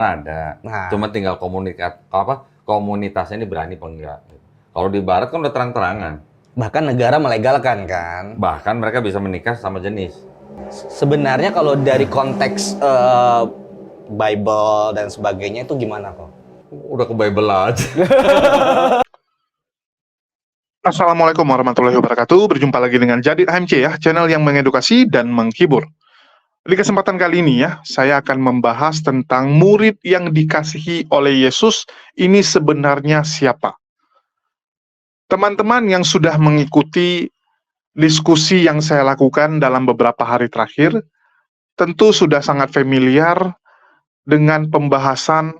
Ada, Nah, cuma tinggal komunitasnya ini berani apa enggak. Kalau di barat kan udah terang-terangan. bahkan negara melegalkan kan. Bahkan mereka bisa menikah sama jenis. Sebenarnya kalau dari konteks Bible dan sebagainya itu gimana kok? Udah ke Bible aja. Assalamualaikum warahmatullahi wabarakatuh. Berjumpa lagi dengan Jadid HMC ya, channel yang mengedukasi dan menghibur. Di kesempatan kali ini ya, saya akan membahas tentang murid yang dikasihi oleh Yesus ini sebenarnya siapa. Teman-teman yang sudah mengikuti diskusi yang saya lakukan dalam beberapa hari terakhir, tentu sudah sangat familiar dengan pembahasan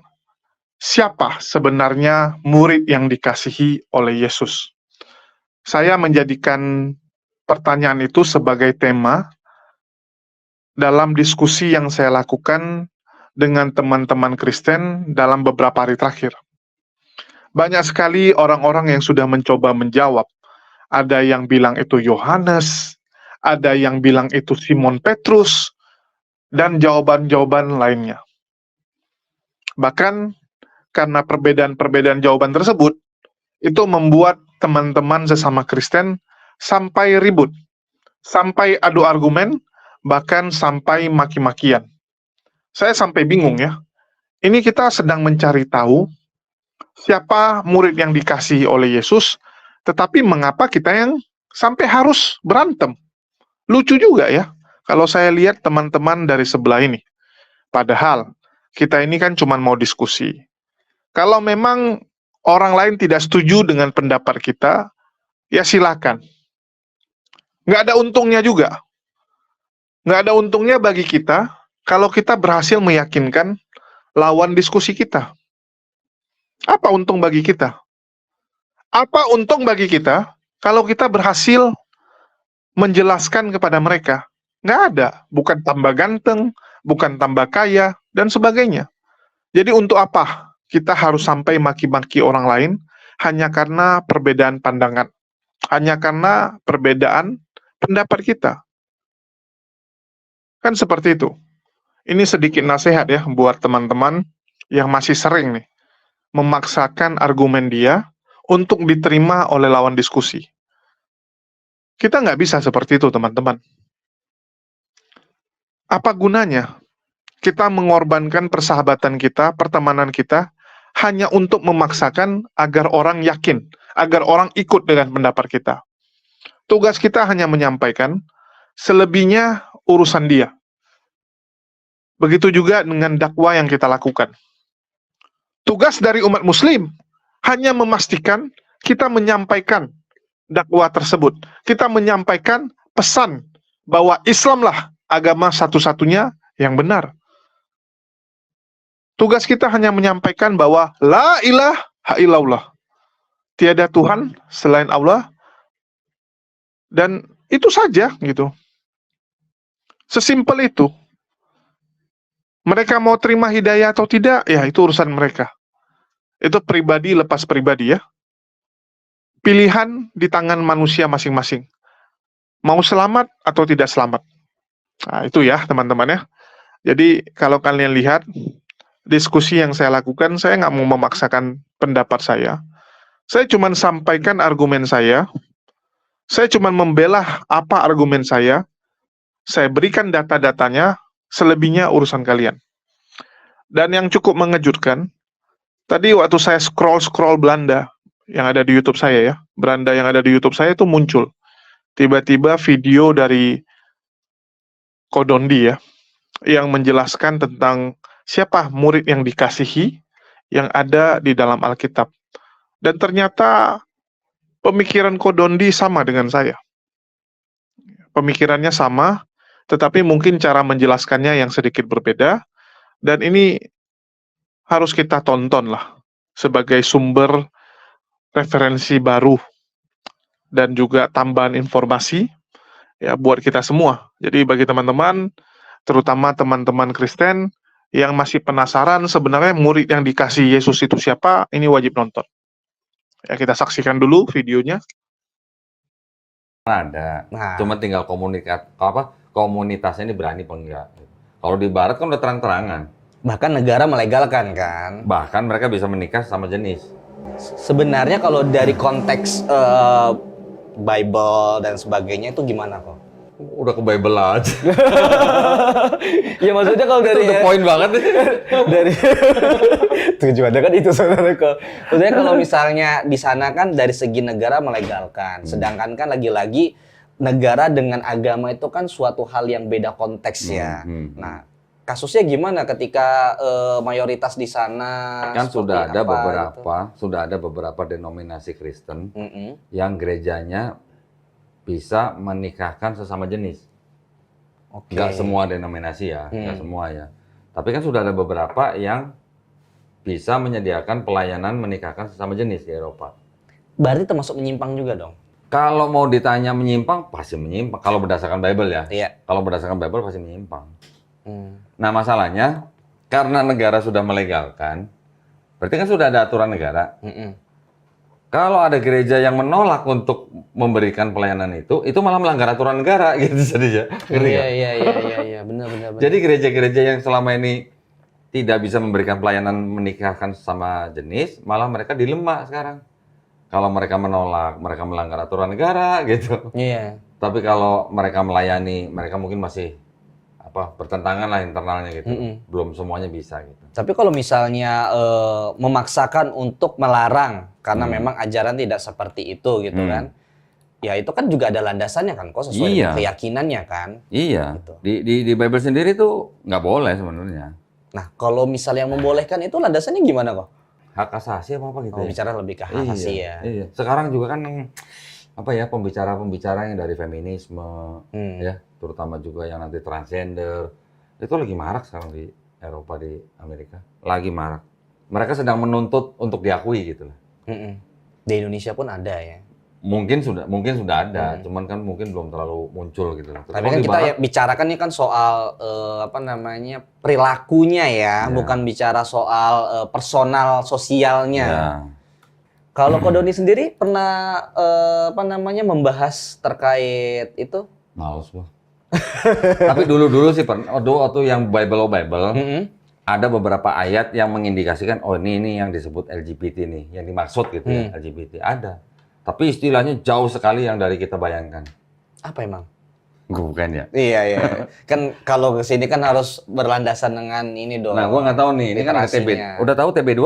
siapa sebenarnya murid yang dikasihi oleh Yesus. Saya menjadikan pertanyaan itu sebagai tema dalam diskusi yang saya lakukan dengan teman-teman Kristen dalam beberapa hari terakhir. Banyak sekali orang-orang yang sudah mencoba menjawab. Ada yang bilang itu Yohanes, ada yang bilang itu Simon Petrus, dan jawaban-jawaban lainnya. Bahkan karena perbedaan-perbedaan jawaban tersebut, itu membuat teman-teman sesama Kristen sampai ribut, sampai adu argumen, bahkan sampai maki-makian. Saya sampai bingung ya. Ini kita sedang mencari tahu siapa murid yang dikasihi oleh Yesus, tetapi mengapa kita yang sampai harus berantem? Lucu juga ya, kalau saya lihat teman-teman dari sebelah ini. Padahal, kita ini kan cuma mau diskusi. Kalau memang orang lain tidak setuju dengan pendapat kita, ya silakan. Nggak ada untungnya juga. Nggak ada untungnya bagi kita kalau kita berhasil meyakinkan lawan diskusi kita. Apa untung bagi kita? Apa untung bagi kita kalau kita berhasil menjelaskan kepada mereka? Nggak ada. Bukan tambah ganteng, bukan tambah kaya, dan sebagainya. Jadi untuk apa kita harus sampai maki-maki orang lain hanya karena perbedaan pandangan? Hanya karena perbedaan pendapat kita? Kan seperti itu. Ini sedikit nasihat ya buat teman-teman yang masih sering nih memaksakan argumen dia untuk diterima oleh lawan diskusi. Kita nggak bisa seperti itu, teman-teman. Apa gunanya kita mengorbankan persahabatan kita, pertemanan kita, hanya untuk memaksakan agar orang yakin, agar orang ikut dengan pendapat kita. Tugas kita hanya menyampaikan, selebihnya urusan dia. Begitu juga dengan dakwah yang kita lakukan. Tugas dari umat muslim hanya memastikan kita menyampaikan dakwah tersebut. Kita menyampaikan pesan bahwa Islamlah agama satu-satunya yang benar. Tugas kita hanya menyampaikan bahwa la ilaha illallah. Tiada Tuhan selain Allah. Dan itu saja gitu. Sesimpel itu. Mereka mau terima hidayah atau tidak, ya itu urusan mereka. Itu pribadi lepas pribadi ya. Pilihan di tangan manusia masing-masing. Mau selamat atau tidak selamat. Nah, itu ya teman-teman ya. Jadi kalau kalian lihat, diskusi yang saya lakukan, saya nggak mau memaksakan pendapat saya. Saya cuma sampaikan argumen saya cuma membela apa argumen saya berikan data-datanya, selebihnya urusan kalian. Dan yang cukup mengejutkan, tadi waktu saya scroll Belanda, yang ada di YouTube saya ya, beranda yang ada di YouTube saya itu muncul. Tiba-tiba video dari Kodondi ya, yang menjelaskan tentang siapa murid yang dikasihi yang ada di dalam Alkitab. Dan ternyata pemikiran Kodondi sama dengan saya. Pemikirannya sama, tetapi mungkin cara menjelaskannya yang sedikit berbeda, dan ini harus kita tonton lah sebagai sumber referensi baru dan juga tambahan informasi ya buat kita semua. Jadi bagi teman-teman, terutama teman-teman Kristen yang masih penasaran sebenarnya murid yang dikasih Yesus itu siapa, ini wajib nonton. Ya, kita saksikan dulu videonya. Ada, Nah, cuma tinggal komunitasnya ini berani apa enggak. Kalau di barat kan udah terang-terangan. Bahkan negara melegalkan kan. Bahkan mereka bisa menikah sama jenis. Sebenarnya kalau dari konteks Bible dan sebagainya itu gimana kok? Udah ke Bible aja. Ya maksudnya kalau dari Itu poin banget. dari tujuannya kan itu sebenarnya kok. Maksudnya kalau misalnya di sana kan dari segi negara melegalkan, sedangkan kan lagi-lagi negara dengan agama itu kan suatu hal yang beda konteks ya. Nah, kasusnya gimana ketika mayoritas di sana Kan sudah seperti ada apa, sudah ada beberapa denominasi Kristen gitu? yang gerejanya bisa menikahkan sesama jenis. Oke. Nggak semua denominasi ya, nggak semua ya. Tapi kan sudah ada beberapa yang bisa menyediakan pelayanan menikahkan sesama jenis di Eropa. Berarti termasuk menyimpang juga dong? Kalau mau ditanya menyimpang, pasti menyimpang. Kalau berdasarkan Bible ya. Iya. Kalau berdasarkan Bible pasti menyimpang. Nah masalahnya, karena negara sudah melegalkan, berarti kan sudah ada aturan negara. Kalau ada gereja yang menolak untuk memberikan pelayanan itu malah melanggar aturan negara gitu jadinya. Iya, benar. Jadi gereja-gereja yang selama ini tidak bisa memberikan pelayanan menikahkan sesama jenis, malah mereka dilema sekarang. Kalau mereka menolak, mereka melanggar aturan negara gitu. Iya. Tapi kalau mereka melayani, mereka mungkin masih bertentangan lah internalnya gitu. Belum semuanya bisa gitu. Tapi kalau misalnya memaksakan untuk melarang karena memang ajaran tidak seperti itu gitu kan. Ya itu kan juga ada landasannya kan kok sesuai dengan keyakinannya kan. Iya. Gitu. Di Bible sendiri tuh nggak boleh sebenarnya. Nah, kalau misalnya yang membolehkan itu landasannya gimana kok? Hak asasi apa gitu Oh, ya? bicara lebih ke hak asasi ya. Iya. Sekarang juga kan pembicara-pembicara yang dari feminisme ya, terutama juga yang nanti transgender. Itu lagi marak sekarang di Eropa, di Amerika. Lagi marak. Mereka sedang menuntut untuk diakui gitu lah. Di Indonesia pun ada ya. Mungkin sudah ada, cuman kan mungkin belum terlalu muncul gitu. Terus Tapi kan kita ya bicarakan ini kan soal perilakunya ya, bukan bicara soal personal sosialnya. Ya. Kalau Ko Doni sendiri pernah membahas terkait itu? Males gua. Tapi dulu sih pernah. Waktu yang Bible ada beberapa ayat yang mengindikasikan ini yang disebut LGBT nih, yang dimaksud gitu ya, LGBT ada. Tapi istilahnya jauh sekali yang dari kita bayangkan. Apa emang? Bukan ya? Iya. Kan kalau ke sini kan harus berlandasan dengan ini dong. Nah, gua nggak tahu nih. Ini kan ada TB. Udah tahu TB2?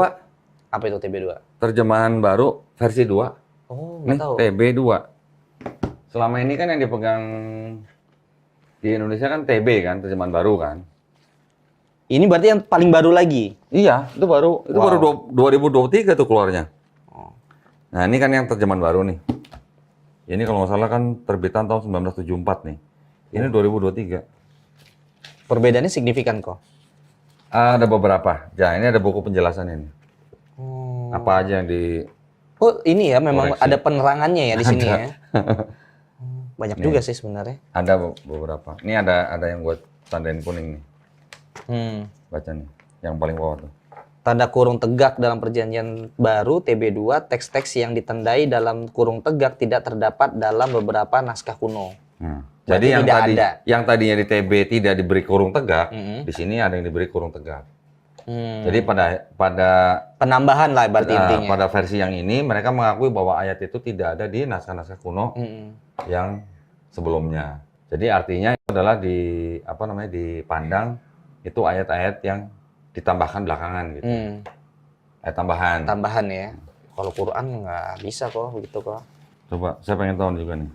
Apa itu TB2? Terjemahan baru versi 2. Oh, Nih, nggak tahu. TB2. Selama ini kan yang dipegang di Indonesia kan TB kan, terjemahan baru kan. Ini berarti yang paling baru lagi? Iya, itu baru 2023 tuh keluarnya. Nah, ini kan yang terjemahan baru nih. Ini kalau nggak salah kan terbitan tahun 1974 nih. Ini 2023. Perbedaannya signifikan kok? Ada beberapa. Ya, ini ada buku penjelasan ini. Apa aja yang di... Oh, ini ya memang koreksi. ada penerangannya ya di sini Ada. ya. Banyak juga sih sebenarnya. Ada beberapa. Ini ada yang buat tandain kuning nih. Baca nih. Yang paling bawah tuh. Tanda kurung tegak dalam perjanjian baru TB2, teks-teks yang ditandai dalam kurung tegak tidak terdapat dalam beberapa naskah kuno. Jadi yang tadinya di TB tidak diberi kurung tegak, di sini ada yang diberi kurung tegak. Jadi pada penambahan lah berarti intinya. Pada versi yang ini mereka mengakui bahwa ayat itu tidak ada di naskah-naskah kuno yang sebelumnya. Jadi artinya itu adalah dipandang itu ayat-ayat yang ditambahkan belakangan gitu. Ayat tambahan. Tambahan ya. Kalau Quran nggak bisa kok begitu kok. Coba, saya pengen tahu juga nih.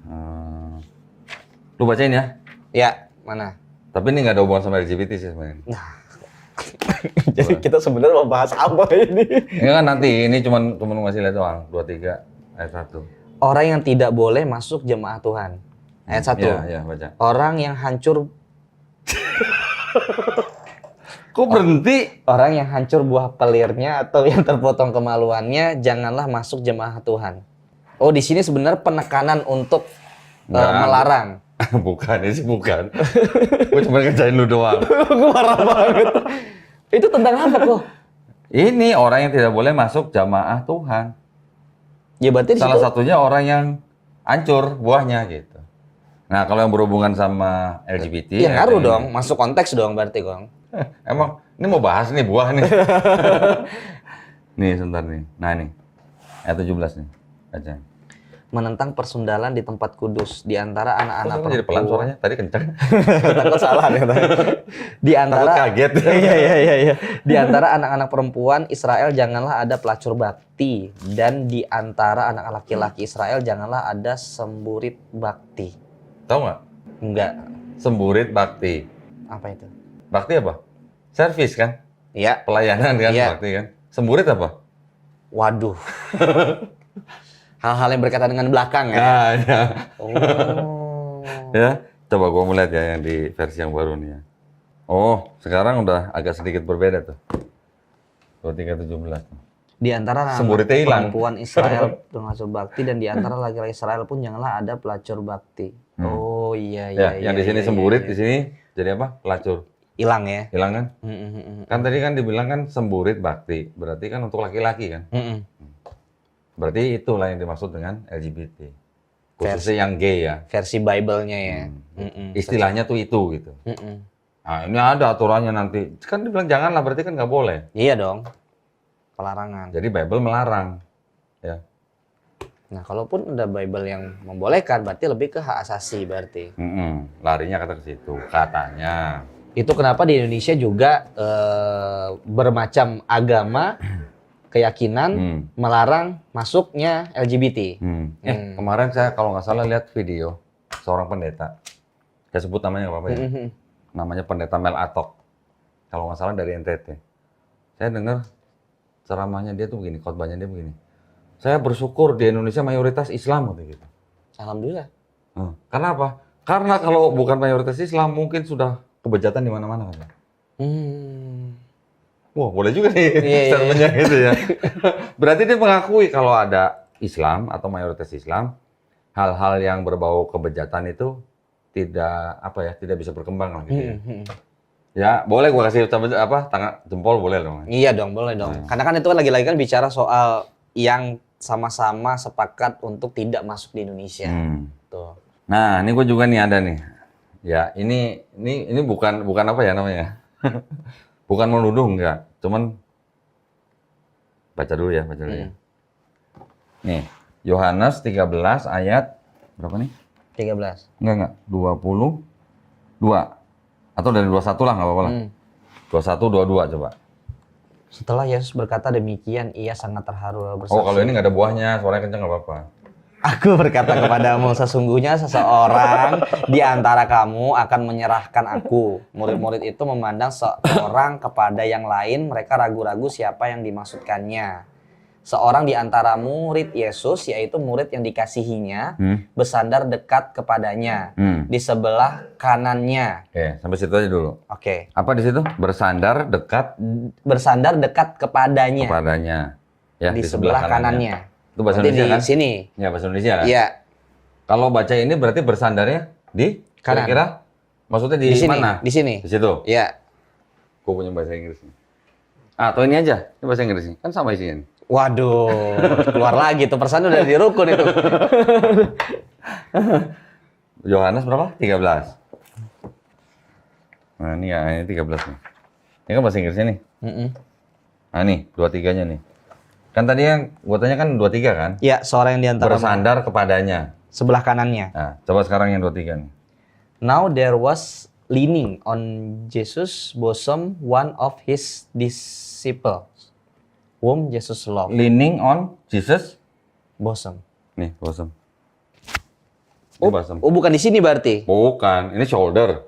Lu bacain ya? Ya, mana? Tapi ini nggak ada hubungan sama LGBT sih sebenarnya. Jadi kita sebenarnya mau bahas apa ini? Ini kan nanti, ini cuma ngasih lihat doang. 23 ayat 1. Orang yang tidak boleh masuk jemaah Tuhan. Ayat 1. Iya, baca. Orang yang hancur Kok berhenti? Orang yang hancur buah pelirnya atau yang terpotong kemaluannya janganlah masuk jemaah Tuhan. Oh, di sini sebenarnya penekanan untuk melarang. Bukan, ini sih bukan. Gue cuma ngerjain lu doang. Gue marah banget. Itu tentang apa kok? Ini orang yang tidak boleh masuk jamaah Tuhan. Ya berarti di Salah situ satunya orang yang hancur buahnya gitu. Nah, kalau yang berhubungan sama LGBT ya ngaruh ini. dong, masuk konteks dong berarti, Kong. Emang Ini mau bahas nih buah nih. Nih sebentar nih. Nah nih. Ayat 17 nih. Baca. Menentang persundalan di tempat kudus di antara anak-anak Kok jadi pelan suaranya? Tadi kencang. Takut salah nih. Di antara Takut kaget. iya. Di antara anak-anak perempuan Israel janganlah ada pelacur bakti, dan di antara anak laki-laki Israel janganlah ada semburit bakti. Tahu nggak? Enggak. Semburit bakti. Apa itu? Bakti apa? Servis kan? Iya. Pelayanan kan? Iya. Bakti kan? Semburit apa? Waduh. Hal-hal yang berkaitan dengan belakang ya. Nah, ya. Oh. Ya, coba gua melihat ya yang di versi yang baru nih ya. Oh, sekarang udah agak sedikit berbeda tuh. 23:17. Di antara anak Semburitnya hilang. perempuan Israel pelacur bakti, dan di antara laki-laki Israel pun janganlah ada pelacur bakti. Oh iya. Ya, yang di sini semburit, di iya. sini jadi apa? Pelacur. Hilang ya. Hilang kan? Kan tadi kan dibilang kan semburit bakti. Berarti kan untuk laki-laki kan? Berarti itulah yang dimaksud dengan LGBT. Khususnya yang gay ya. Versi Bible-nya ya. Istilahnya tuh itu gitu. Nah, ini ada aturannya nanti. Kan dibilang janganlah, berarti kan nggak boleh. Iya dong. Pelarangan. Jadi Bible melarang. Ya. Nah, kalaupun ada Bible yang membolehkan, berarti lebih ke hak asasi berarti. Larinya kata ke situ, katanya. Itu kenapa di Indonesia juga bermacam agama, keyakinan melarang masuknya LGBT. Kemarin saya kalau nggak salah lihat video seorang pendeta. Saya sebut namanya nggak apa-apa ya. Namanya pendeta Mel Atok. Kalau nggak salah dari NTT. Saya dengar ceramahnya dia tuh begini, khotbahnya dia begini. Saya bersyukur di Indonesia mayoritas Islam gitu. Alhamdulillah. Karena apa? Karena kalau bukan mayoritas Islam mungkin sudah kebejatan di mana-mana kan. Wah, boleh juga nih statementnya gitu ya. Berarti dia mengakui kalau ada Islam atau mayoritas Islam, hal-hal yang berbau kebejatan itu tidak bisa berkembang lah gitu ya. Ya, boleh gua kasih tangan jempol boleh dong. Iya dong, boleh dong. Karena kan itu kan lagi-lagi kan bicara soal yang sama-sama sepakat untuk tidak masuk di Indonesia. Tuh. Nah, ini gue juga nih ada nih. Ya, ini bukan apa ya namanya? Bukan menuduh enggak, cuman baca dulu ya. Nih, Yohanes 13 ayat berapa nih? 13. Enggak, 22. Atau dari 21 lah, enggak apa-apa lah. 21, 22 coba. Setelah Yesus berkata demikian, ia sangat terharu bersaksi. Oh, kalau ini nggak ada buahnya, suaranya kencang nggak apa-apa. Aku berkata kepadamu, sesungguhnya seseorang di antara kamu akan menyerahkan aku. Murid-murid itu memandang seorang kepada yang lain, mereka ragu-ragu siapa yang dimaksudkannya. Seorang di antara murid Yesus, yaitu murid yang dikasihinya, bersandar dekat kepadanya, di sebelah kanannya. Oke, sampai situ aja dulu. Oke. Apa di situ? Bersandar dekat kepadanya. Ya, di sebelah kanannya. Itu bahasa Berarti Indonesia di kan? sini. Ya, bahasa Indonesia kan? Iya. Kalau baca ini berarti bersandarnya di Kanan. kira-kira maksudnya di Di sini. mana? Di sini. Di situ. Iya. Gue punya bahasa Inggris nih. Atau ini aja, ini bahasa Inggris nih. Kan sama isinya nih. Waduh, keluar lagi tuh persan udah di rukun itu. Yohanes berapa? 13. Nah, ini ya, ini 13 nih. Ini kan bahasa Inggrisnya nih. Nah, nih, 23-nya nih. Kan tadi yang gua tanya kan 23 kan? Ya, seorang yang diantara Bersandar kepadanya. sebelah kanannya. Nah, coba sekarang yang 23 nih. Now there was leaning on Jesus' bosom one of his disciples, whom Jesus loved. Leaning on Jesus. Bosom. Nih, bosom. Ini bosom. Oh, bukan di sini berarti? Bukan, ini shoulder.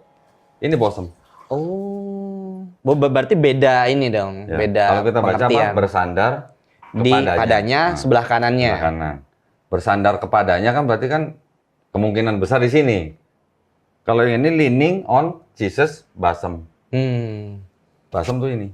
Ini bosom. Oh, berarti beda ini dong, Ya. beda Kalau kita baca apa? pengertian. Bersandar Di padanya, sebelah kanannya. Sebelah kanan. Bersandar kepadanya kan berarti kan kemungkinan besar di sini. Kalau yang ini leaning on Jesus bosom. Bosom tuh ini.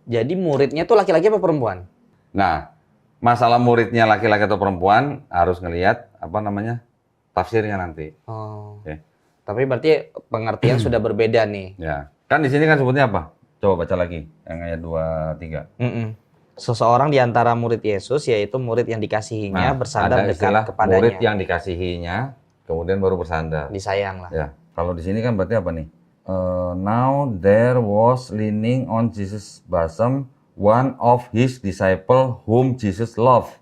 Jadi muridnya tuh laki-laki apa perempuan? Nah, masalah muridnya laki-laki atau perempuan harus ngelihat apa namanya tafsirnya nanti. Oh. Oke. Tapi berarti pengertian sudah berbeda nih. Ya, kan di sini kan sebutnya apa? Coba baca lagi yang ayat 23. Seseorang di antara murid Yesus, yaitu murid yang dikasihinya, bersandar ada dekat istilah kepadanya. murid yang dikasihinya, kemudian baru bersandar. Disayang lah. Ya, kalau di sini kan berarti apa nih? Now there was leaning on Jesus' bosom one of his disciple whom Jesus loved.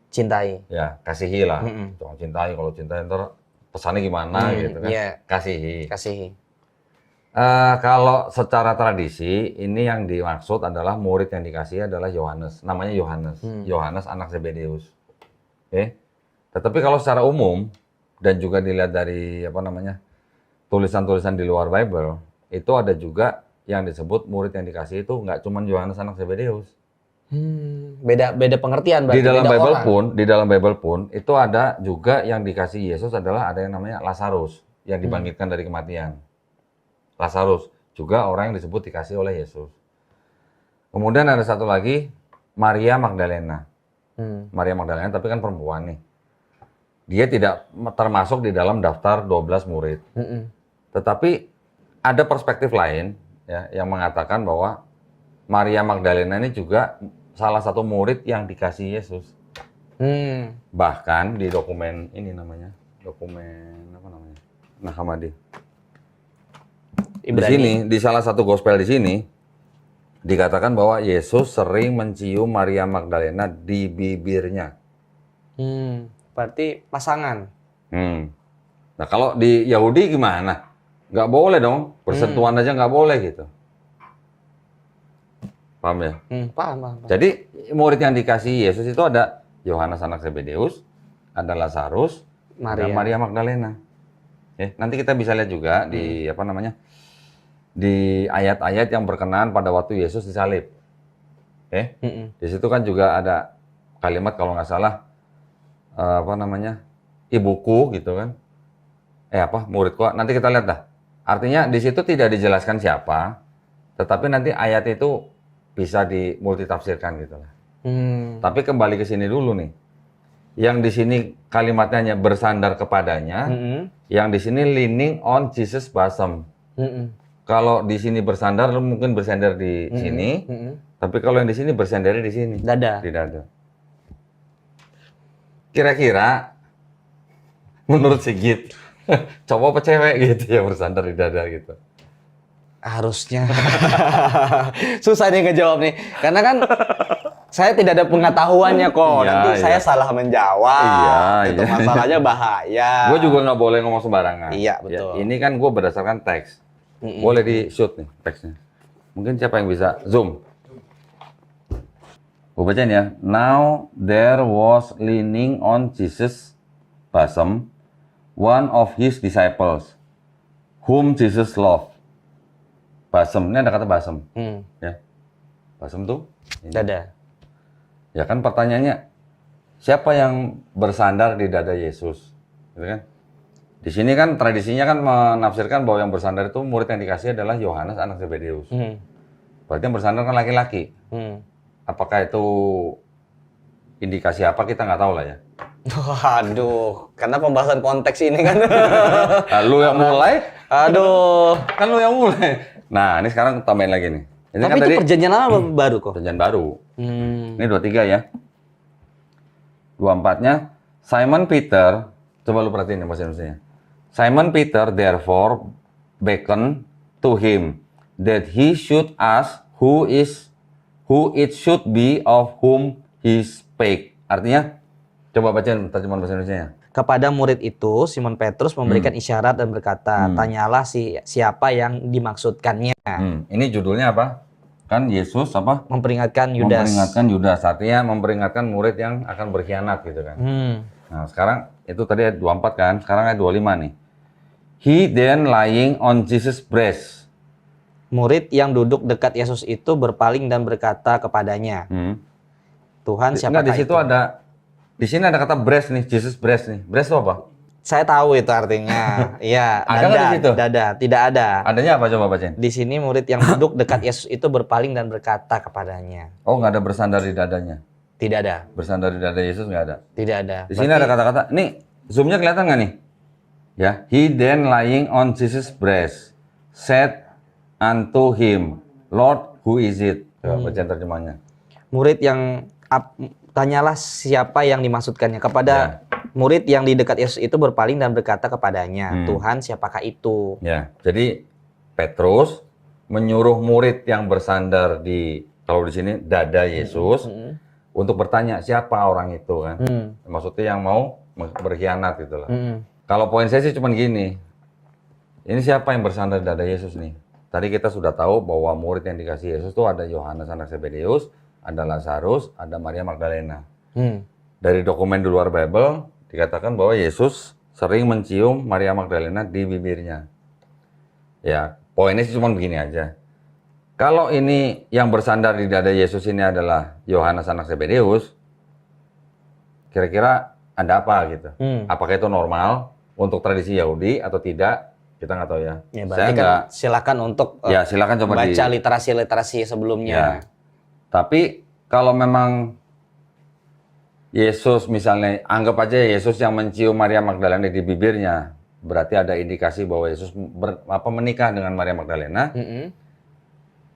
Cintai. Ya, kasihi lah. Jangan cintai, kalau cintai ntar pesannya gimana gitu kan. Iya. Kasihi. Kasihi. Kalau secara tradisi, ini yang dimaksud adalah murid yang dikasihi adalah Yohanes. Namanya Yohanes. Yohanes anak Zebedeus. Oke. Tetapi kalau secara umum, dan juga dilihat dari tulisan-tulisan di luar Bible, itu ada juga yang disebut murid yang dikasihi itu nggak cuma Yohanes anak Zebedeus. Beda pengertian berarti. Di dalam Bible pun itu ada juga yang dikasihi Yesus adalah ada yang namanya Lazarus yang dibangkitkan dari kematian. Lazarus juga orang yang disebut dikasihi oleh Yesus. Kemudian ada satu lagi Maria Magdalena. Maria Magdalena tapi kan perempuan nih. Dia tidak termasuk di dalam daftar 12 murid. Tetapi ada perspektif lain ya, yang mengatakan bahwa Maria Magdalena ini juga salah satu murid yang dikasihi Yesus. Bahkan di dokumen ini namanya, dokumen apa namanya? Nah, Hamadi. Di sini, di salah satu gospel di sini dikatakan bahwa Yesus sering mencium Maria Magdalena di bibirnya. Berarti pasangan. Nah, kalau di Yahudi gimana? Nggak boleh dong, bersentuhan aja nggak boleh gitu. Paham ya? Paham. Jadi murid yang dikasihi Yesus itu ada Yohanes anak Zebedeus, ada Lazarus, ada Maria Magdalena. Nanti kita bisa lihat juga di di ayat-ayat yang berkenaan pada waktu Yesus disalib. Di situ kan juga ada kalimat kalau nggak salah ibuku gitu kan. Muridku. Nanti kita lihat dah. Artinya di situ tidak dijelaskan siapa, tetapi nanti ayat itu bisa dimultitafsirkan gitu lah. Tapi kembali ke sini dulu nih. Yang di sini kalimatnya hanya bersandar kepadanya, yang di sini leaning on Jesus' bosom. Kalau di sini bersandar, lu mungkin bersandar di sini, tapi kalau yang di sini bersandar di sini. Dada. Di dada. Kira-kira menurut Sigit, cowok apa cewek gitu yang bersandar di dada gitu? Harusnya. Susah nih ngejawab nih. Karena kan saya tidak ada pengetahuannya kok. Nanti saya salah menjawab. Itu masalahnya bahaya. Gue juga nggak boleh ngomong sembarangan. Iya, betul. Ini kan gue berdasarkan teks. Boleh di-shoot nih teksnya. Mungkin siapa yang bisa zoom? Gue bacain ya. Now there was leaning on Jesus' bosom one of his disciples whom Jesus loved. Bosom, ini ada kata bosom. Ya. Bosom tuh ini. Dada. Ya kan pertanyaannya, siapa yang bersandar di dada Yesus? Gitu kan? Di sini kan tradisinya kan menafsirkan bahwa yang bersandar itu murid yang dikasihi adalah Yohanes anak Zebedeus. Berarti yang bersandar kan laki-laki. Apakah itu indikasi apa kita nggak tahu lah ya. Waduh, karena pembahasan konteks ini kan. Lu yang mulai? Aduh. Kan lu yang mulai. Nah, ini sekarang tambahin lagi nih. Ini Tapi kan itu tadi perjanjian lama baru kok. perjanjian baru. Ini 23 ya. 24-nya Simon Peter, coba lu perhatiin ya bahasa Indonesianya. Simon Peter therefore beckoned to him that he should ask who it should be of whom he spake. Artinya, coba bacain terjemahan bahasa Indonesianya. Kepada murid itu, Simon Petrus memberikan isyarat dan berkata, tanyalah siapa yang dimaksudkannya. Ini judulnya apa? Kan Yesus apa? Memperingatkan Yudas. Memperingatkan Yudas, artinya memperingatkan murid yang akan berkhianat gitu kan. Nah sekarang, itu tadi ayat 24 kan, sekarang ayat 25 nih. He then lying on Jesus' breast. Murid yang duduk dekat Yesus itu berpaling dan berkata kepadanya, Tuhan siapakah di situ itu? Di sini ada kata breast nih, Jesus breast nih. Breast itu apa? Saya tahu itu artinya. Iya, ada nggak di situ? Dada, tidak ada. Adanya apa coba bacain? Di sini murid yang duduk dekat Yesus itu berpaling dan berkata kepadanya. Oh, nggak ada bersandar di dadanya? Tidak ada. Bersandar di dada Yesus nggak ada? Tidak ada. Di sini ada kata-kata, nih zoomnya kelihatan nggak nih? Ya, he then lying on Jesus' breast said unto him, Lord, who is it? Coba bacain terjemahnya. Murid yang tanyalah siapa yang dimaksudkannya. Kepada murid yang di dekat Yesus itu berpaling dan berkata kepadanya, Tuhan siapakah itu? Ya, jadi Petrus menyuruh murid yang bersandar di, kalau di sini dada Yesus, untuk bertanya siapa orang itu kan. Maksudnya yang mau berkhianat gitu lah. Kalau poin saya sih cuma gini, ini siapa yang bersandar di dada Yesus nih? Tadi kita sudah tahu bahwa murid yang dikasih Yesus itu ada Yohanes anak Zebedeus, ada Lazarus, ada Maria Magdalena. Dari dokumen di luar Bible dikatakan bahwa Yesus sering mencium Maria Magdalena di bibirnya. Ya, poinnya sih cuma begini aja. Kalau ini yang bersandar di dada Yesus ini adalah Yohanes anak Zebedeus, kira-kira ada apa gitu? Apakah itu normal untuk tradisi Yahudi atau tidak? Kita nggak tahu ya. Ya, berarti kan silakan untuk ya silakan coba baca literasi sebelumnya. Ya. Tapi kalau memang Yesus misalnya, anggap aja Yesus yang mencium Maria Magdalena di bibirnya, berarti ada indikasi bahwa Yesus menikah dengan Maria Magdalena.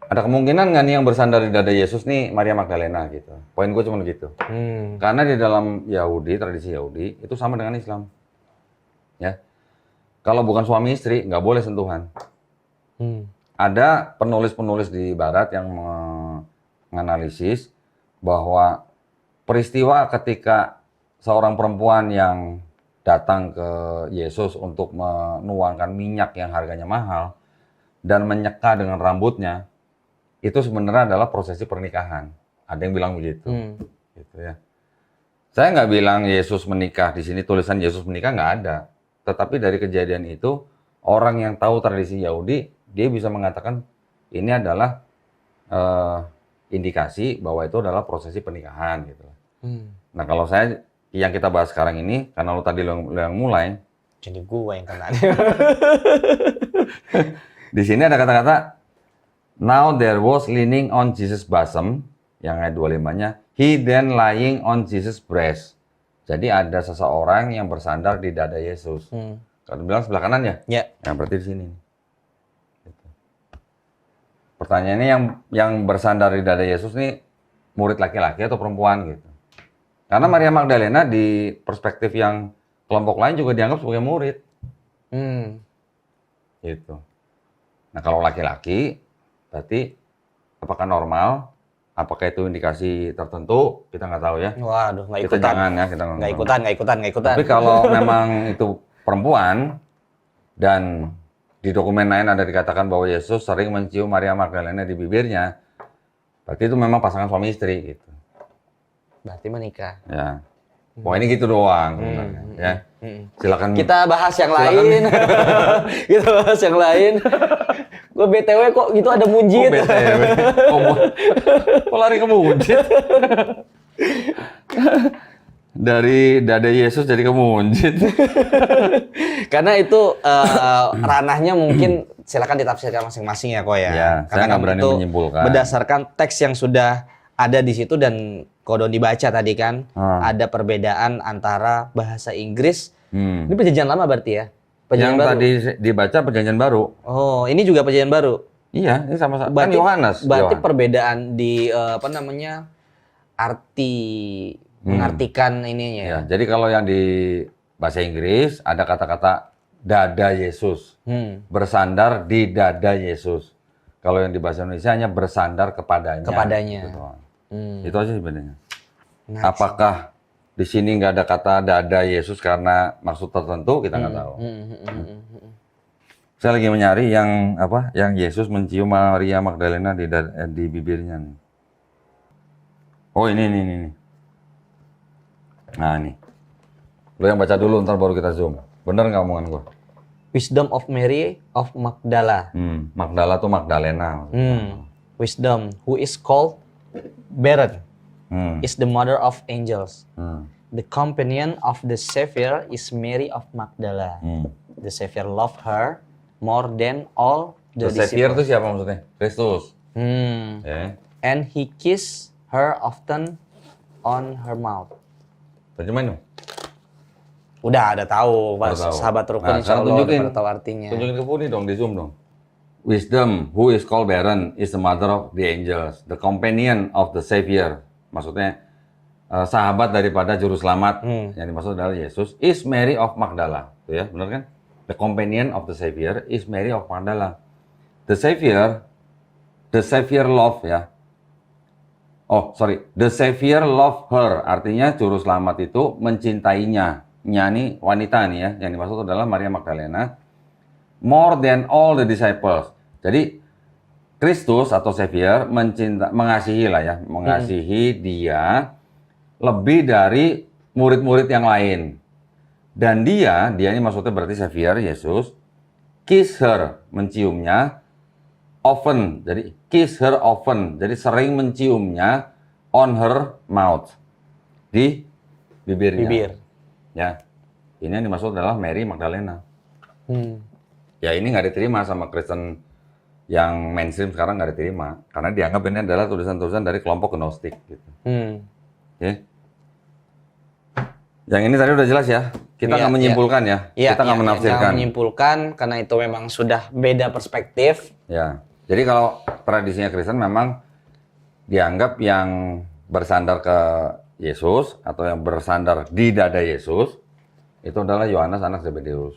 Ada kemungkinan nggak nih yang bersandar di dada Yesus nih Maria Magdalena gitu. Poin gue cuma gitu. Karena di dalam Yahudi, tradisi Yahudi, itu sama dengan Islam. Ya. Kalau bukan suami istri, nggak boleh sentuhan. Ada penulis-penulis di Barat yang menganalisis bahwa peristiwa ketika seorang perempuan yang datang ke Yesus untuk menuangkan minyak yang harganya mahal dan menyeka dengan rambutnya, itu sebenarnya adalah prosesi pernikahan. Ada yang bilang begitu. Gitu ya. Saya nggak bilang Yesus menikah, di sini tulisan Yesus menikah nggak ada. Tetapi dari kejadian itu, orang yang tahu tradisi Yahudi, dia bisa mengatakan ini adalah indikasi bahwa itu adalah prosesi pernikahan gitu. Nah kalau saya yang kita bahas sekarang ini, karena lo tadi lo yang mulai, jadi gua yang kena. Di sini ada kata-kata now there was leaning on Jesus' bosom, yang ayat 25-nya, he then lying on Jesus' breast. Jadi ada seseorang yang bersandar di dada Yesus. Kalau bilang sebelah kanan ya? Ya. Yang berarti di sini. Gitu. Pertanyaannya yang bersandar di dada Yesus nih murid laki-laki atau perempuan gitu. Karena Maria Magdalena di perspektif yang kelompok lain juga dianggap sebagai murid. Gitu. Nah kalau laki-laki berarti apakah normal? Apakah itu indikasi tertentu? Kita nggak tahu ya. Waduh, nggak kita ikutan. jangan ya, kita nggak ikutan. Tapi kalau memang itu perempuan dan di dokumen lain ada dikatakan bahwa Yesus sering mencium Maria Magdalena di bibirnya, berarti itu memang pasangan suami istri gitu. Berarti menikah. Ya. Wah ini gitu doang, ya. Silakan. Kita bahas yang lain. Kita bahas yang lain. Gue BTW kok gitu ada mujid. Oh, BTW. Kok lari ke mujid? Dari dada Yesus jadi ke mujid. Karena itu ranahnya mungkin silakan ditafsirkan masing-masing ya kok ya. Ya, saya nggak berani itu menyimpulkan. Berdasarkan teks yang sudah ada di situ dan kodon dibaca tadi kan, ada perbedaan antara bahasa Inggris. Ini perjanjian lama berarti ya? Yang baru. Tadi dibaca perjanjian baru. Oh, ini juga perjanjian baru? Iya, ini sama-sama. Kan Yohanes. Berarti perbedaan di arti mengartikan ininya ya? Ya, jadi kalau yang di bahasa Inggris ada kata-kata dada Yesus. Bersandar di dada Yesus. Kalau yang di bahasa Indonesia hanya bersandar kepadanya. Gitu. Itu aja sebenarnya. Nice. Apakah di sini nggak ada kata dada Yesus karena maksud tertentu, kita nggak tahu. Saya lagi mencari yang Yesus mencium Maria Magdalena di bibirnya nih. Oh ini. Nah ini. Lo yang baca dulu, ntar baru kita zoom. Bener nggak omongan gua? Wisdom of Mary of Magdala. Magdala tuh Magdalena. Wisdom, who is called barren, is the mother of angels. The companion of the Savior is Mary of Magdala. The Savior loved her more than all the Savior disciples. itu siapa maksudnya? Kristus. Yeah. And he kissed her often on her mouth. Terjemahin dong. Udah ada tahu, sahabat rukun insya Allah udah tahu artinya. Tunjukin ke Puni dong, di zoom dong. Wisdom, who is called barren, is the mother of the angels, the companion of the Savior. Maksudnya sahabat daripada juru selamat, yang dimaksud adalah Yesus, is Mary of Magdala. Tuh ya, benar kan? The companion of the Savior is Mary of Magdala. The Savior love ya. Oh, sorry. The Savior love her. Artinya juru selamat itu mencintainya. Nya nih wanita nih ya. Yang dimaksud adalah Maria Magdalena. More than all the disciples. Jadi Kristus atau Savior mengasihi lah ya. Mengasihi dia lebih dari murid-murid yang lain. Dan dia ini maksudnya berarti Savior, Yesus, kiss her, menciumnya, often, jadi kiss her often, jadi sering menciumnya on her mouth, di bibirnya. Bibir. Ya, ini yang dimaksud adalah Mary Magdalena. Ya ini nggak diterima sama Kristen yang mainstream sekarang, nggak diterima karena dianggap ini adalah tulisan-tulisan dari kelompok Gnostik gitu. Oke. Yang ini tadi udah jelas ya. Kita nggak menyimpulkan ya. Kita nggak menafsirkan. Nggak menyimpulkan karena itu memang sudah beda perspektif. Ya. Jadi kalau tradisinya Kristen memang dianggap yang bersandar ke Yesus atau yang bersandar di dada Yesus itu adalah Yohanes anak Zebedeus.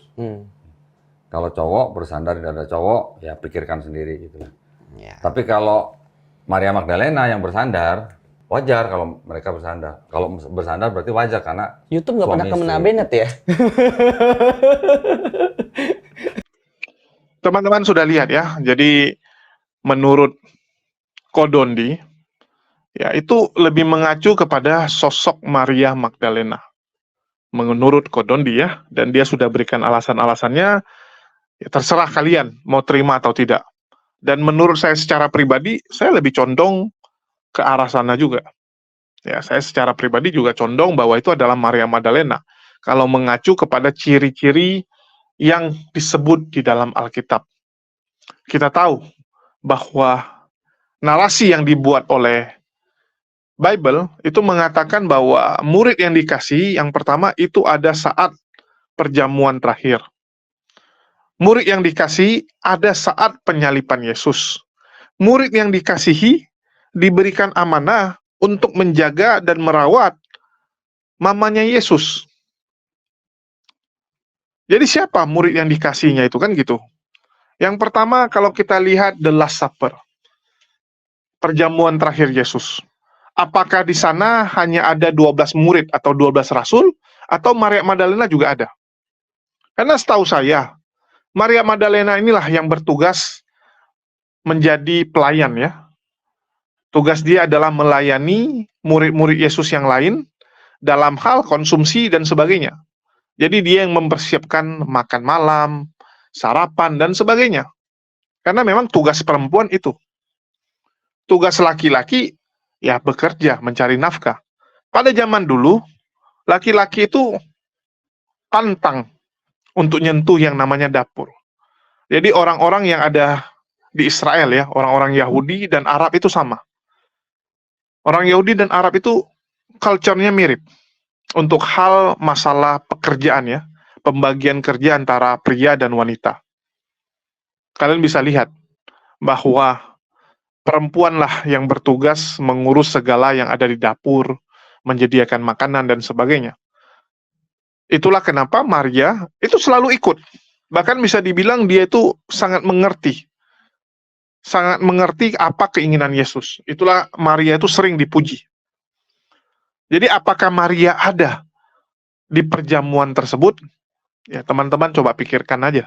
Kalau cowok bersandar di dada cowok, ya pikirkan sendiri gitu. Ya. Tapi kalau Maria Magdalena yang bersandar, wajar kalau mereka bersandar. Kalau bersandar berarti wajar karena YouTube nggak pernah kemana Bennett ya? Teman-teman sudah lihat ya. Jadi menurut Kodondi, ya itu lebih mengacu kepada sosok Maria Magdalena. Menurut Kodondi ya, dan dia sudah berikan alasan-alasannya, ya terserah kalian mau terima atau tidak. Dan menurut saya secara pribadi, saya lebih condong ke arah sana juga. Ya, saya secara pribadi juga condong bahwa itu adalah Maria Magdalena. Kalau mengacu kepada ciri-ciri yang disebut di dalam Alkitab. Kita tahu bahwa narasi yang dibuat oleh Bible itu mengatakan bahwa murid yang dikasihi yang pertama itu ada saat perjamuan terakhir. Murid yang dikasihi ada saat penyaliban Yesus. Murid yang dikasihi diberikan amanah untuk menjaga dan merawat mamanya Yesus. Jadi siapa murid yang dikasihinya itu kan gitu. Yang pertama kalau kita lihat The Last Supper. Perjamuan terakhir Yesus. Apakah di sana hanya ada 12 murid atau 12 rasul atau Maria Magdalena juga ada? Karena setahu saya Maria Magdalena inilah yang bertugas menjadi pelayan ya. Tugas dia adalah melayani murid-murid Yesus yang lain dalam hal konsumsi dan sebagainya. Jadi dia yang mempersiapkan makan malam, sarapan, dan sebagainya. Karena memang tugas perempuan itu. Tugas laki-laki, ya bekerja, mencari nafkah. Pada zaman dulu, laki-laki itu pantang untuk nyentuh yang namanya dapur. Jadi orang-orang yang ada di Israel ya, orang-orang Yahudi dan Arab itu sama. Orang Yahudi dan Arab itu culture-nya mirip. Untuk hal masalah pekerjaan ya, pembagian kerja antara pria dan wanita. Kalian bisa lihat bahwa perempuanlah yang bertugas mengurus segala yang ada di dapur, menyediakan makanan dan sebagainya. Itulah kenapa Maria itu selalu ikut. Bahkan bisa dibilang dia itu sangat mengerti. Sangat mengerti apa keinginan Yesus. Itulah Maria itu sering dipuji. Jadi apakah Maria ada di perjamuan tersebut? Ya teman-teman coba pikirkan aja.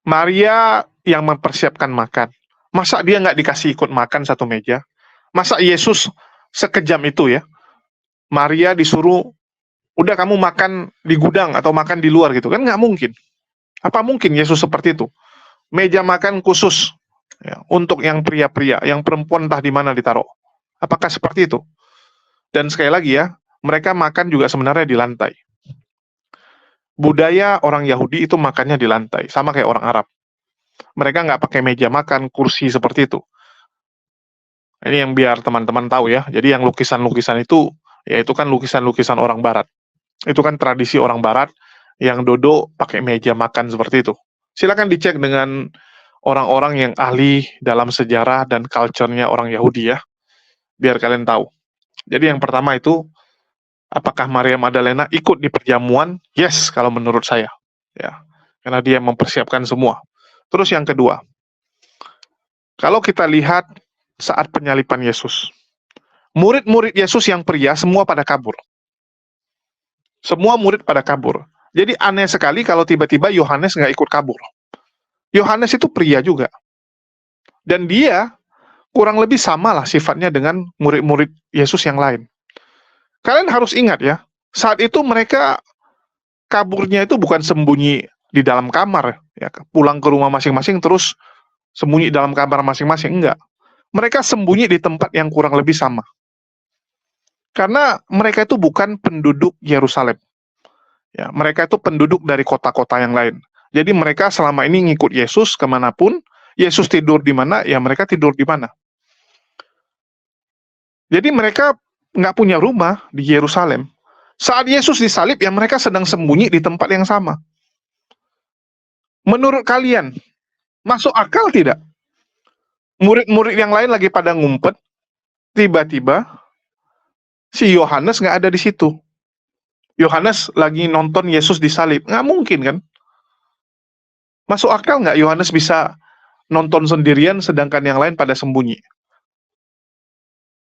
Maria yang mempersiapkan makan. Masa dia nggak dikasih ikut makan satu meja? Masa Yesus sekejam itu ya? Maria disuruh, udah kamu makan di gudang atau makan di luar gitu kan? Nggak mungkin. Apa mungkin Yesus seperti itu? Meja makan khusus ya, untuk yang pria-pria, yang perempuan entah di mana ditaruh. Apakah seperti itu? Dan sekali lagi ya, mereka makan juga sebenarnya di lantai. Budaya orang Yahudi itu makannya di lantai, sama kayak orang Arab. Mereka nggak pakai meja makan, kursi seperti itu. Ini yang biar teman-teman tahu ya. Jadi yang lukisan-lukisan itu, ya itu kan lukisan-lukisan orang Barat. Itu kan tradisi orang Barat yang duduk pakai meja makan seperti itu. Silakan dicek dengan orang-orang yang ahli dalam sejarah dan culture-nya orang Yahudi ya. Biar kalian tahu. Jadi yang pertama itu, apakah Maria Magdalena ikut di perjamuan? Yes, kalau menurut saya. Ya. karena dia mempersiapkan semua. Terus yang kedua, kalau kita lihat saat penyaliban Yesus, murid-murid Yesus yang pria semua pada kabur. Semua murid pada kabur. Jadi aneh sekali kalau tiba-tiba Yohanes nggak ikut kabur. Yohanes itu pria juga. Dan dia kurang lebih sama lah sifatnya dengan murid-murid Yesus yang lain. Kalian harus ingat ya, saat itu mereka kaburnya itu bukan sembunyi di dalam kamar, ya, pulang ke rumah masing-masing terus sembunyi dalam kamar masing-masing, enggak. Mereka sembunyi di tempat yang kurang lebih sama. Karena mereka itu bukan penduduk Yerusalem. Ya, mereka itu penduduk dari kota-kota yang lain. Jadi mereka selama ini ngikut Yesus kemanapun, Yesus tidur di mana, ya mereka tidur di mana. Jadi mereka nggak punya rumah di Yerusalem. Saat Yesus disalib, ya mereka sedang sembunyi di tempat yang sama. Menurut kalian, masuk akal tidak? Murid-murid yang lain lagi pada ngumpet, tiba-tiba si Yohanes nggak ada di situ. Yohanes lagi nonton Yesus disalib. Nggak mungkin kan? Masuk akal nggak Yohanes bisa nonton sendirian sedangkan yang lain pada sembunyi?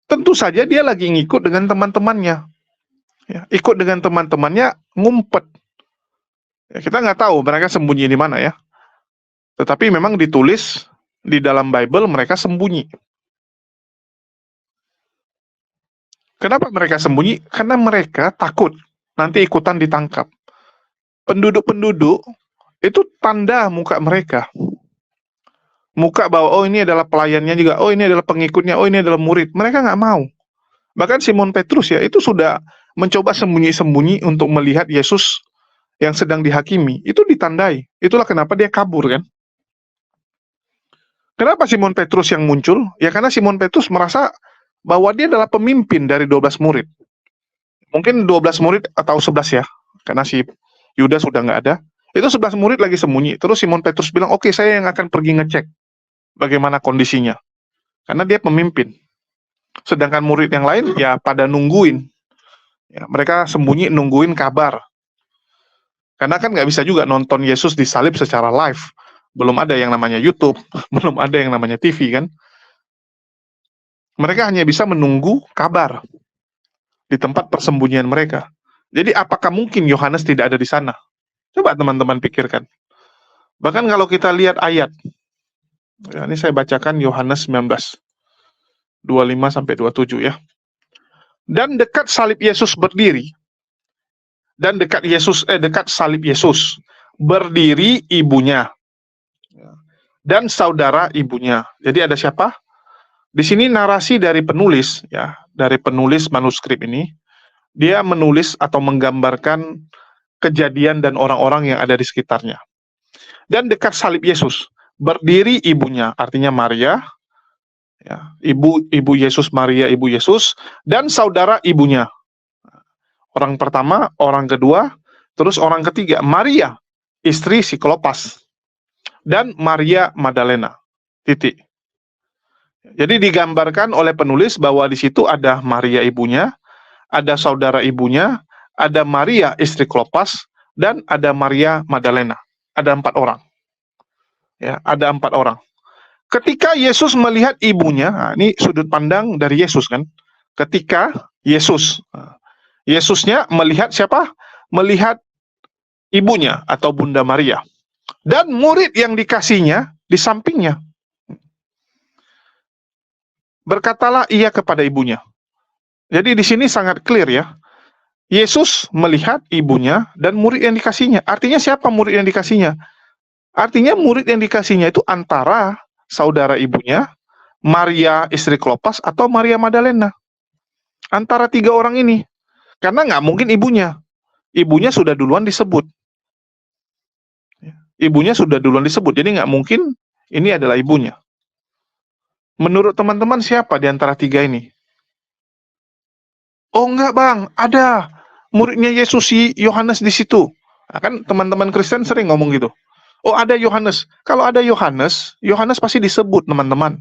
Tentu saja dia lagi ngikut dengan teman-temannya. Ya, ikut dengan teman-temannya ngumpet. Ya, kita nggak tahu mereka sembunyi di mana ya. Tetapi memang ditulis di dalam Bible mereka sembunyi. Kenapa mereka sembunyi? Karena mereka takut nanti ikutan ditangkap. Penduduk-penduduk itu tanda muka mereka. Muka bahwa oh ini adalah pelayannya juga, oh ini adalah pengikutnya, oh ini adalah murid. Mereka nggak mau. Bahkan Simon Petrus ya itu sudah mencoba sembunyi-sembunyi untuk melihat Yesus yang sedang dihakimi. Itu ditandai. Itulah kenapa dia kabur kan. Kenapa Simon Petrus yang muncul? Ya karena Simon Petrus merasa bahwa dia adalah pemimpin dari 12 murid. Mungkin 12 murid atau 11 ya, karena si Yudas sudah nggak ada. Itu 11 murid lagi sembunyi. Terus Simon Petrus bilang, oke saya yang akan pergi ngecek bagaimana kondisinya. Karena dia pemimpin. Sedangkan murid yang lain ya pada nungguin. Ya, mereka sembunyi nungguin kabar. Karena kan nggak bisa juga nonton Yesus disalib secara live. Belum ada yang namanya YouTube, belum ada yang namanya TV kan. Mereka hanya bisa menunggu kabar di tempat persembunyian mereka. Jadi apakah mungkin Yohanes tidak ada di sana? Coba teman-teman pikirkan. Bahkan kalau kita lihat ayat, ya, ini saya bacakan Yohanes 19, 25-27 ya. Dan dekat salib Yesus berdiri, dan dekat salib Yesus berdiri ibunya dan saudara ibunya. Jadi ada siapa? Di sini narasi dari penulis ya, dari penulis manuskrip ini, dia menulis atau menggambarkan kejadian dan orang-orang yang ada di sekitarnya. Dan dekat salib Yesus berdiri ibunya, artinya Maria, ya, ibu Yesus, Maria ibu Yesus, dan saudara ibunya. Orang pertama, orang kedua, terus orang ketiga, Maria, istri si Klopas, dan Maria Magdalena. Titik. Jadi digambarkan oleh penulis bahwa di situ ada Maria ibunya, ada saudara ibunya, ada Maria istri Klopas, dan ada Maria Magdalena. Ada 4 orang. Ya, ada 4 orang. Ketika Yesus melihat ibunya, nah ini sudut pandang dari Yesus kan. Ketika Yesusnya melihat siapa? Melihat ibunya atau Bunda Maria. Dan murid yang dikasihnya di sampingnya. Berkatalah ia kepada ibunya. Jadi di sini sangat clear ya. Yesus melihat ibunya dan murid yang dikasihnya. Artinya siapa murid yang dikasihnya? Artinya murid yang dikasihnya itu antara saudara ibunya, Maria istri Klopas, atau Maria Magdalena. Antara 3 orang ini. Karena nggak mungkin ibunya. Ibunya sudah duluan disebut. Ibunya sudah duluan disebut. Jadi nggak mungkin ini adalah ibunya. Menurut teman-teman siapa di antara 3 ini? Oh enggak bang, ada muridnya Yesus si Yohanes di situ. Nah, kan teman-teman Kristen sering ngomong gitu. Oh ada Yohanes. Kalau ada Yohanes, Yohanes pasti disebut teman-teman.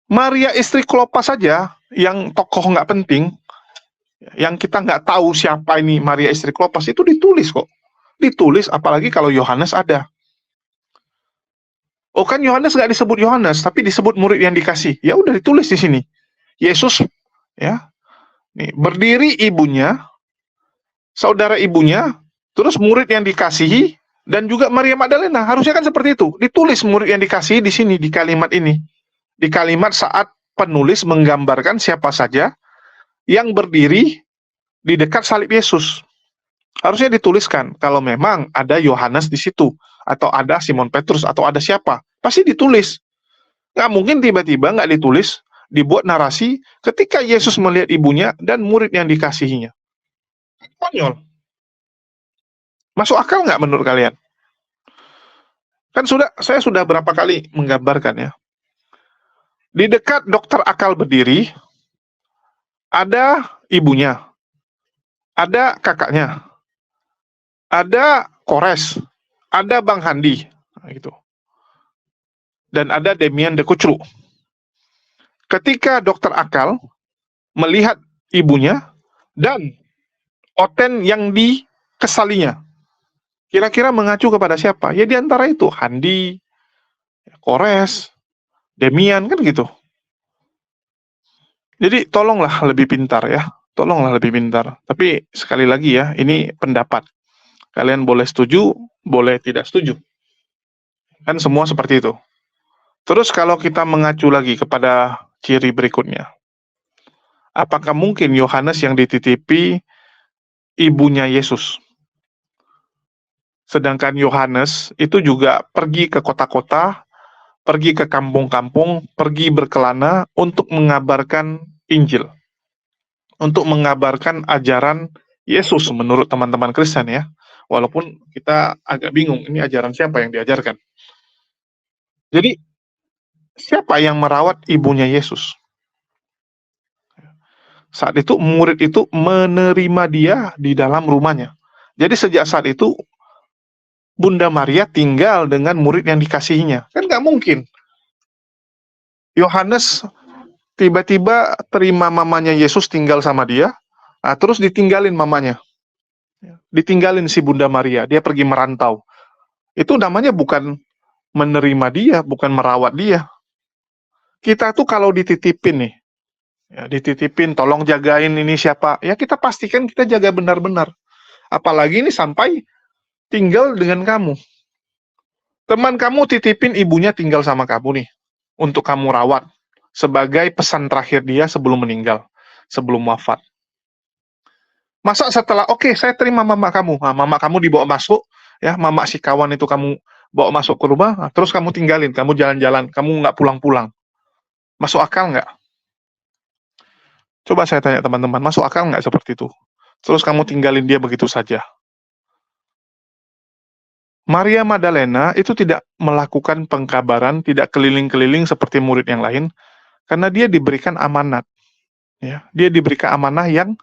Maria istri Klopas saja, yang tokoh nggak penting, yang kita nggak tahu siapa ini Maria istri Klopas, itu ditulis kok. Ditulis, apalagi kalau Yohanes ada. Oh kan Yohanes nggak disebut Yohanes, tapi disebut murid yang dikasih. Ya udah ditulis di sini. Yesus, ya, nih berdiri ibunya, saudara ibunya, terus murid yang dikasihi, dan juga Maria Magdalena. Harusnya kan seperti itu. Ditulis murid yang dikasihi di sini, di kalimat ini. Di kalimat saat penulis menggambarkan siapa saja yang berdiri di dekat salib Yesus. Harusnya dituliskan kalau memang ada Yohanes di situ, atau ada Simon Petrus, atau ada siapa. Pasti ditulis. Nggak mungkin tiba-tiba nggak ditulis, dibuat narasi ketika Yesus melihat ibunya dan murid yang dikasihinya. Konyol. Masuk akal nggak menurut kalian? Kan saya sudah berapa kali menggambarkan ya. Di dekat dokter akal berdiri, ada ibunya, ada kakaknya, ada Kores, ada Bang Handi, gitu. Dan ada Demian de Kucru. Ketika dokter akal melihat ibunya dan Oten yang dikesalinya, kira-kira mengacu kepada siapa? Ya di antara itu, Handi, Kores, Demian, kan gitu. Jadi tolonglah lebih pintar ya. Tolonglah lebih pintar. Tapi sekali lagi ya, ini pendapat. Kalian boleh setuju, boleh tidak setuju. Kan semua seperti itu. Terus kalau kita mengacu lagi kepada ciri berikutnya. Apakah mungkin Yohanes yang dititipi ibunya Yesus? Sedangkan Yohanes itu juga pergi ke kota-kota, pergi ke kampung-kampung, pergi berkelana untuk mengabarkan Injil. Untuk mengabarkan ajaran Yesus menurut teman-teman Kristen ya. Walaupun kita agak bingung, ini ajaran siapa yang diajarkan. Jadi, siapa yang merawat ibunya Yesus? Saat itu murid itu menerima dia di dalam rumahnya. Jadi sejak saat itu Bunda Maria tinggal dengan murid yang dikasihinya. Kan nggak mungkin. Yohanes tiba-tiba terima mamanya Yesus tinggal sama dia, nah, terus ditinggalin mamanya. Ditinggalin si Bunda Maria, dia pergi merantau. Itu namanya bukan menerima dia, bukan merawat dia. Kita tuh kalau dititipin nih, ya, dititipin, tolong jagain ini siapa, ya kita pastikan kita jaga benar-benar. Apalagi ini sampai tinggal dengan kamu. Teman kamu titipin ibunya tinggal sama kamu nih, untuk kamu rawat, sebagai pesan terakhir dia sebelum meninggal, sebelum wafat. Masa setelah, oke, saya terima mama kamu, nah, mama kamu dibawa masuk, ya, mama si kawan itu kamu bawa masuk ke rumah, nah, terus kamu tinggalin, kamu jalan-jalan, kamu nggak pulang-pulang. Masuk akal nggak? Coba saya tanya teman-teman, masuk akal nggak seperti itu? Terus kamu tinggalin dia begitu saja. Maria Magdalena itu tidak melakukan pengkabaran, tidak keliling-keliling seperti murid yang lain, karena dia diberikan amanat. Ya, dia diberikan amanah yang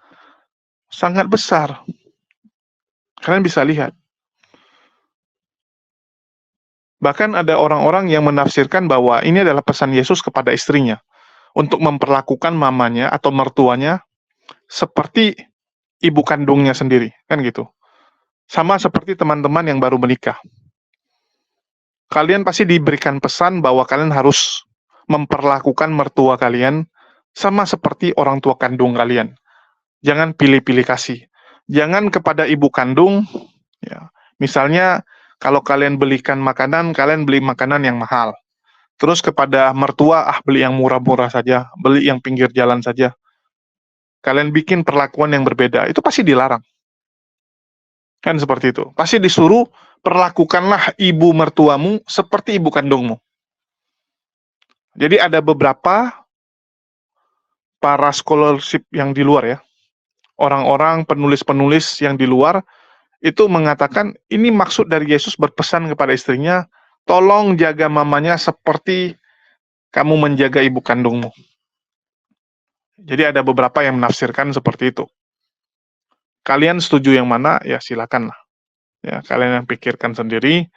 sangat besar. Kalian bisa lihat. Bahkan ada orang-orang yang menafsirkan bahwa ini adalah pesan Yesus kepada istrinya, untuk memperlakukan mamanya atau mertuanya seperti ibu kandungnya sendiri, kan gitu. Sama seperti teman-teman yang baru menikah. Kalian pasti diberikan pesan bahwa kalian harus memperlakukan mertua kalian sama seperti orang tua kandung kalian. Jangan pilih-pilih kasih. Jangan kepada ibu kandung, ya. Misalnya kalau kalian belikan makanan, kalian beli makanan yang mahal. Terus kepada mertua, beli yang murah-murah saja, beli yang pinggir jalan saja. Kalian bikin perlakuan yang berbeda, itu pasti dilarang. Kan seperti itu. Pasti disuruh, perlakukanlah ibu mertuamu seperti ibu kandungmu. Jadi ada beberapa para scholarship yang di luar ya, orang-orang penulis-penulis yang di luar, itu mengatakan, ini maksud dari Yesus berpesan kepada istrinya, tolong jaga mamanya seperti kamu menjaga ibu kandungmu. Jadi ada beberapa yang menafsirkan seperti itu. Kalian setuju yang mana? Ya silakan lah. Ya, kalian yang pikirkan sendiri.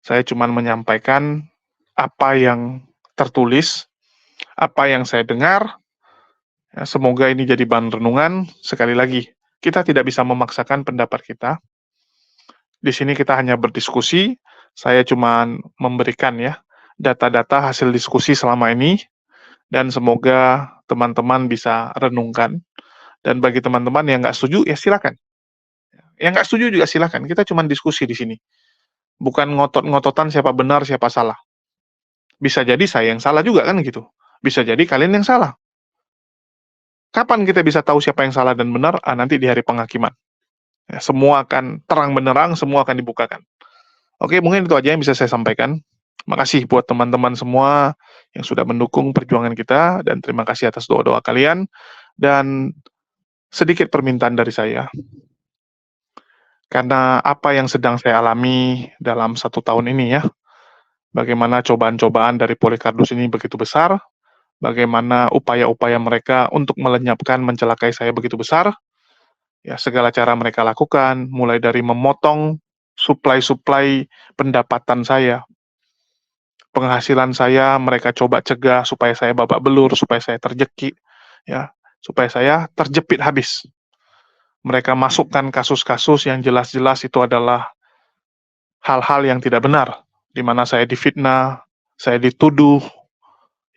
Saya cuma menyampaikan apa yang tertulis, apa yang saya dengar. Ya, semoga ini jadi bahan renungan. Sekali lagi, kita tidak bisa memaksakan pendapat kita. Di sini kita hanya berdiskusi, saya cuma memberikan ya data-data hasil diskusi selama ini, dan semoga teman-teman bisa renungkan. Dan bagi teman-teman yang nggak setuju, ya silakan. Yang nggak setuju juga silakan. Kita cuma diskusi di sini. Bukan ngotot-ngototan siapa benar, siapa salah. Bisa jadi saya yang salah juga kan gitu. Bisa jadi kalian yang salah. Kapan kita bisa tahu siapa yang salah dan benar? Nanti di hari penghakiman. Ya, semua akan terang benderang, semua akan dibukakan. Oke, mungkin itu aja yang bisa saya sampaikan. Makasih buat teman-teman semua yang sudah mendukung perjuangan kita, dan terima kasih atas doa-doa kalian. Dan sedikit permintaan dari saya, karena apa yang sedang saya alami dalam 1 tahun ini ya, bagaimana cobaan-cobaan dari Polikardus ini begitu besar, bagaimana upaya-upaya mereka untuk melenyapkan, mencelakai saya begitu besar, ya segala cara mereka lakukan, mulai dari memotong suplai-suplai pendapatan saya, penghasilan saya, mereka coba cegah supaya saya babak belur, supaya saya terjeki, ya, supaya saya terjepit habis. Mereka masukkan kasus-kasus yang jelas-jelas itu adalah hal-hal yang tidak benar, di mana saya difitnah, saya dituduh,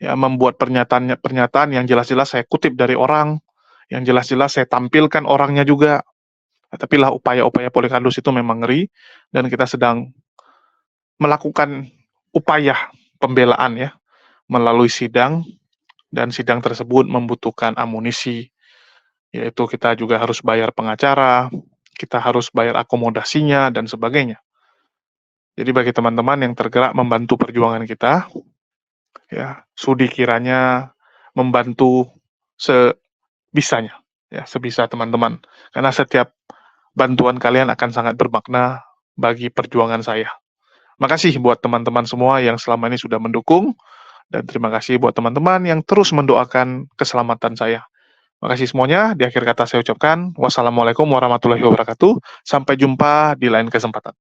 ya membuat pernyataan yang jelas-jelas saya kutip dari orang, yang jelas-jelas saya tampilkan orangnya juga. Tapi lah upaya-upaya Polikardus itu memang ngeri, dan kita sedang melakukan upaya pembelaan ya, melalui sidang, dan sidang tersebut membutuhkan amunisi, yaitu kita juga harus bayar pengacara, kita harus bayar akomodasinya, dan sebagainya. Jadi bagi teman-teman yang tergerak membantu perjuangan kita, ya sudi kiranya membantu sebisanya, ya sebisa teman-teman. Karena setiap bantuan kalian akan sangat bermakna bagi perjuangan saya. Makasih buat teman-teman semua yang selama ini sudah mendukung, dan terima kasih buat teman-teman yang terus mendoakan keselamatan saya. Makasih semuanya. Di akhir kata saya ucapkan wassalamualaikum warahmatullahi wabarakatuh. Sampai jumpa di lain kesempatan.